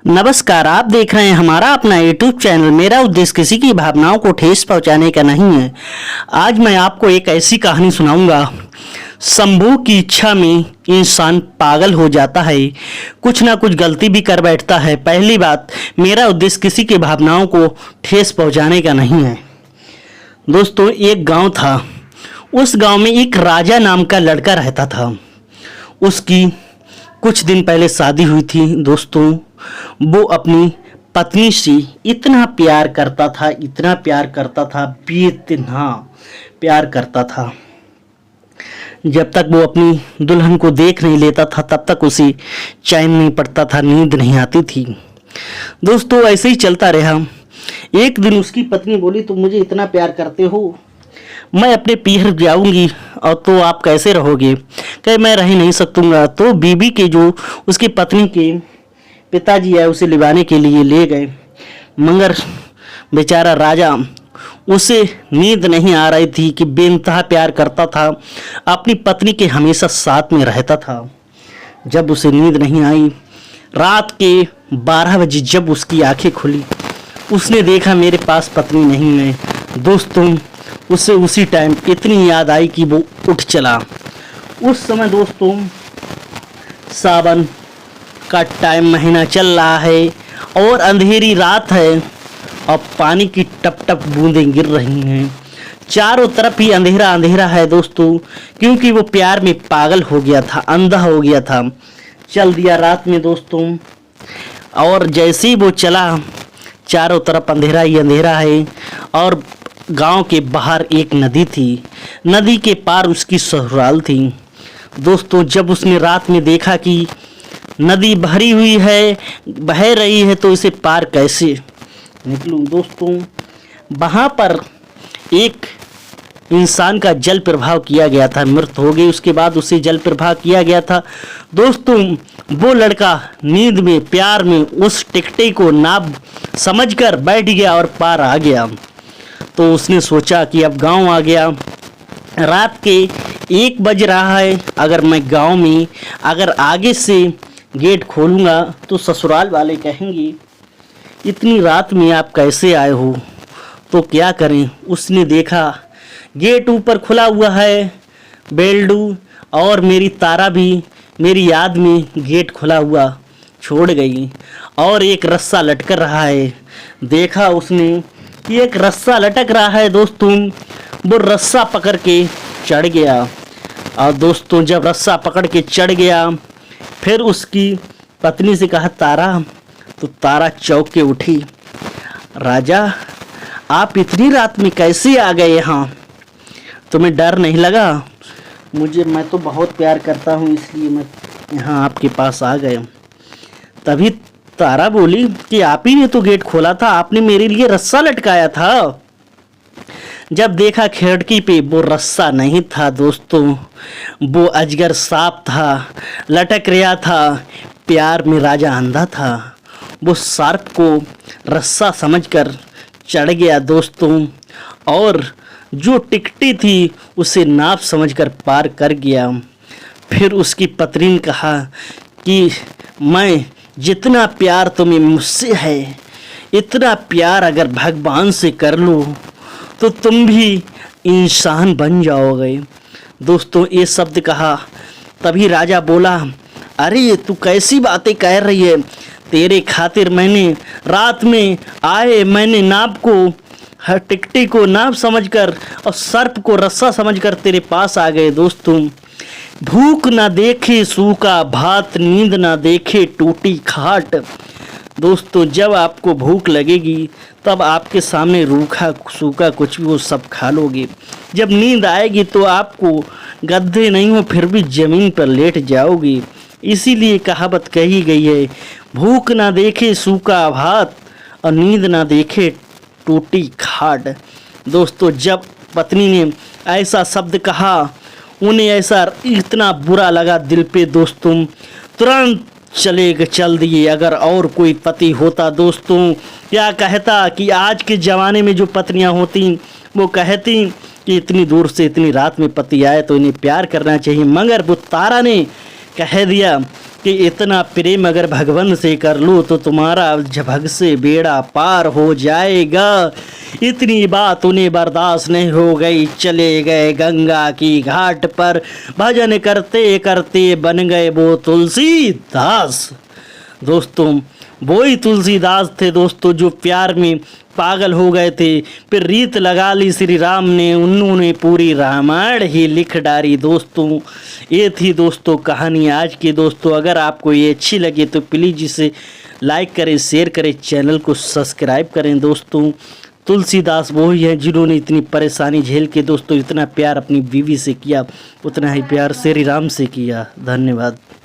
नमस्कार, आप देख रहे हैं हमारा अपना यूट्यूब चैनल। मेरा उद्देश्य किसी की भावनाओं को ठेस पहुंचाने का नहीं है। आज मैं आपको एक ऐसी कहानी सुनाऊंगा। शंभू की इच्छा में इंसान पागल हो जाता है, कुछ ना कुछ गलती भी कर बैठता है। पहली बात, मेरा उद्देश्य किसी की भावनाओं को ठेस पहुंचाने का नहीं है। दोस्तों, एक गांव था। उस गांव में एक राजा नाम का लड़का रहता था। उसकी कुछ दिन पहले शादी हुई थी। दोस्तों, वो अपनी पत्नी से इतना प्यार करता था, इतना प्यार करता था, बेइतना प्यार करता था। जब तक वो अपनी दुल्हन को देख नहीं लेता था तब तक उसे चैन नहीं पड़ता था, नींद नहीं आती थी। दोस्तों, ऐसे ही चलता रहा। एक दिन उसकी पत्नी बोली, तुम मुझे इतना प्यार करते हो, मैं अपने पीहर जाऊंगी और तो आप कैसे रहोगे? कहे, मैं रह नहीं सकूंगा। तो बीबी के जो उसकी पत्नी के पिताजी है उसे लिवाने के लिए ले गए, मगर बेचारा राजा, उसे नींद नहीं आ रही थी कि बेइंतहा प्यार करता था, अपनी पत्नी के हमेशा साथ में रहता था। जब उसे नींद नहीं आई, रात के 12 बजे जब उसकी आंखें खुली, उसने देखा मेरे पास पत्नी नहीं है। दोस्तों, उसे उसी टाइम इतनी याद आई कि वो उठ चला। उस समय दोस्तों सावन का टाइम, महीना चल रहा है और अंधेरी रात है और पानी की टप टप बूंदें गिर रही हैं। चारों तरफ ही अंधेरा अंधेरा है दोस्तों, क्योंकि वो प्यार में पागल हो गया था, अंधा हो गया था। चल दिया रात में दोस्तों, और जैसे ही वो चला, चारों तरफ अंधेरा ही अंधेरा है। और गांव के बाहर एक नदी थी, नदी के पार उसकी ससुराल थी। दोस्तों, जब उसने रात में देखा कि नदी भरी हुई है, बह रही है, तो इसे पार कैसे निकलूं? दोस्तों, वहाँ पर एक इंसान का जल प्रभाव किया गया था, मृत हो गई, उसके बाद उसे जल प्रभाव किया गया था। दोस्तों, वो लड़का नींद में, प्यार में उस टिकटे को नाव समझकर बैठ गया और पार आ गया। तो उसने सोचा कि अब गांव आ गया, रात के 1 बज रहा है, अगर मैं गांव में अगर आगे से गेट खोलूंगा तो ससुराल वाले कहेंगे, इतनी रात में आप कैसे आए हो? तो क्या करें? उसने देखा गेट ऊपर खुला हुआ है, बेल्डू और मेरी तारा भी मेरी याद में गेट खुला हुआ छोड़ गई और एक रस्सा लटक रहा है। देखा उसने कि एक रस्सा लटक रहा है। दोस्तों, वो रस्सा पकड़ के चढ़ गया। और दोस्तों, जब रस्सा पकड़ के चढ़ गया, फिर उसकी पत्नी से कहा, तारा। तो तारा चौंक के उठी, राजा, आप इतनी रात में कैसे आ गए यहाँ? तुम्हें डर नहीं लगा? मैं तो बहुत प्यार करता हूँ, इसलिए मैं यहाँ आपके पास आ गया। तभी तारा बोली कि आप ही ने तो गेट खोला था, आपने मेरे लिए रस्सा लटकाया था। जब देखा खिड़की पे, वो रस्सा नहीं था दोस्तों, वो अजगर सांप था, लटक रहा था। प्यार में राजा अंधा था, वो सांप को रस्सा समझकर चढ़ गया दोस्तों, और जो टिकटी थी उसे नाव समझकर पार कर गया। फिर उसकी पत्नी ने कहा कि मैं जितना प्यार तुम्हें मुझसे है, इतना प्यार अगर भगवान से कर लो तो तुम भी इंसान बन जाओगे। दोस्तों, ये शब्द कहा। तभी राजा बोला, अरे तू कैसी बातें कह रही है? तेरे खातिर मैंने रात में आए, मैंने नाव को, हर टिकटी को नाव समझकर और सर्प को रस्सा समझकर तेरे पास आ गए। दोस्तों, भूख ना देखे सूखा भात, नींद ना देखे टूटी खाट। दोस्तों, जब आपको भूख लगेगी तब आपके सामने रूखा सूखा कुछ भी वो सब खा लोगे। जब नींद आएगी तो आपको गद्दे नहीं हो फिर भी ज़मीन पर लेट जाओगे। इसीलिए कहावत कही गई है, भूख ना देखे सूखा भात और नींद ना देखे टूटी खाट। दोस्तों, जब पत्नी ने ऐसा शब्द कहा, उन्हें ऐसा इतना बुरा लगा दिल पे। दोस्तों, तुरंत चल दिए। अगर और कोई पति होता दोस्तों, क्या कहता कि आज के ज़माने में जो पत्नियां होती वो कहती कि इतनी दूर से इतनी रात में पति आए तो इन्हें प्यार करना चाहिए, मगर वो तारा ने कह दिया कि इतना प्रेम अगर भगवान से कर लो तो तुम्हारा झपक से बेड़ा पार हो जाएगा। इतनी बात उन्हें बर्दाश्त नहीं हो गई, चले गए गंगा की घाट पर। भजन करते करते बन गए वो तुलसीदास। दोस्तों वो ही तुलसीदास थे दोस्तों जो प्यार में पागल हो गए थे, फिर रीत लगा ली श्री राम ने, उन्होंने पूरी रामायण ही लिख डाली। दोस्तों ये थी दोस्तों कहानी आज की। दोस्तों अगर आपको ये अच्छी लगी तो प्लीज़ इसे लाइक करें, शेयर करें, चैनल को सब्सक्राइब करें। दोस्तों तुलसीदास वो ही हैं जिन्होंने इतनी परेशानी झेल के दोस्तों इतना प्यार अपनी बीवी से किया, उतना ही प्यार श्री राम से किया। धन्यवाद।